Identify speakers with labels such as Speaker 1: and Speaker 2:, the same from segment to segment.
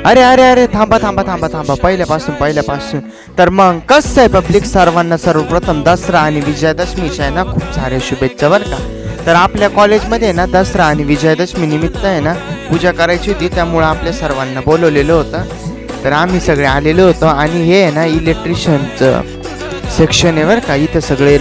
Speaker 1: अरे अरे अरे थांबा थांबा थांबा थांबा, पहिल्यापासून. तर मग कसं आहे पब्लिक, सर्वांना सर्वप्रथम दसरा आणि विजयादशमीच्या आहे ना खूप साऱ्या शुभेच्छा बरं का. तर आपल्या कॉलेजमध्ये ना दसरा आणि विजयादशमी निमित्त आहे ना पूजा करायची होती, त्यामुळं आपल्या सर्वांना बोलवलेलं होतं. तर आम्ही सगळे आलेलो होतो आणि हे आहे ना इलेक्ट्रिशियनचं सेक्शन आहे बरं का. इथं सगळे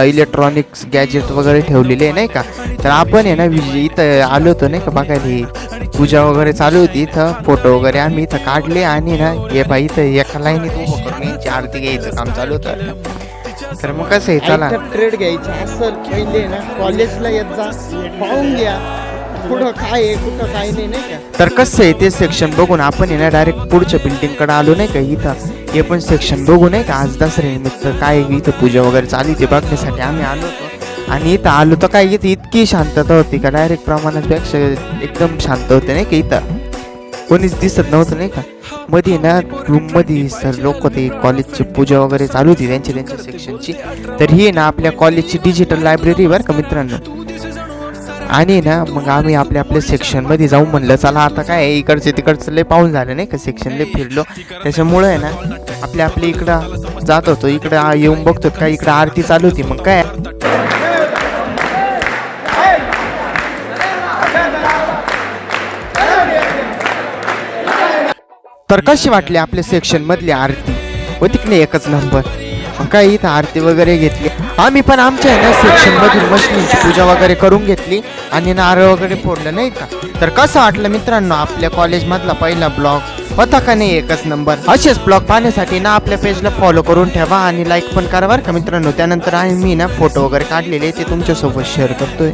Speaker 1: इलेक्ट्रॉनिक्स गॅजेट वगैरे ठेवलेले आहे नाही का. तर आपण आहे ना इथं आलो होतो नाही का बघायला, पूजा वगैरे चालू होती. इथं फोटो वगैरे आम्ही इथं काढले आणि ना हे बाई इथं एका लाईनीत उभं करून यांची आरती घ्यायचं काम चालू होतं. तर मग कसं आहे चला
Speaker 2: ट्रेड घ्यायचा असेल पहिले ना कॉलेजला येत जा, पाहून घ्या कुठं काय आहे कुठं काय नाही नाही का.
Speaker 1: तर कसं आहे ते सेक्शन बघून आपण आहे ना डायरेक्ट पुढच्या बिल्डिंगकडे आलो नाही का. इथं हे पण सेक्शन बघू नाही का, आज दसऱ्यानिमित्त काय इथं पूजा वगैरे चालू ते बघण्यासाठी आम्ही आलो होतो. आणि इथं आलो तर काय इथं इतकी शांतता होती का डायरेक्ट प्रमाणापेक्षा एकदम शांत होते नाही का. इथं कोणीच दिसत नव्हतं नाही का. मध्ये ना रूममध्ये सर लोक ते कॉलेजची पूजा वगैरे चालू होती त्यांच्या सेक्शनची. तर ही ना आपल्या कॉलेजची डिजिटल लायब्ररी बरं का मित्रांनो. आणि ना मग आम्ही आपल्या सेक्शनमध्ये जाऊ म्हणलं चला आता काय इकडचे तिकडचं लय पाहून झालं नाही का, सेक्शन लय फिरलो. त्याच्यामुळं आहे ना आपल्या इकडं जात होतो, इकडं येऊन बघतो काय इकडं आरती चालू होती. मग काय तर कशी वाटली आपल्या सेक्शन मधली आरती, होती की नाही एकच नंबर. मग काय इथं आरती वगैरे घेतली आम्ही पण आमच्या आहे ना सेक्शन मधील मशीनची पूजा वगैरे करून घेतली आणि नारळ वगैरे फोडलं नाही का. तर कसं वाटलं मित्रांनो आपल्या कॉलेजमधला पहिला ब्लॉग होता का नाही एकच नंबर. असेच ब्लॉग पाहण्यासाठी ना आपल्या पेजला फॉलो करून ठेवा आणि लाईक पण करा बरं का मित्रांनो. त्यानंतर आम्ही ना फोटो वगैरे काढलेले ते तुमच्यासोबत शेअर करतोय.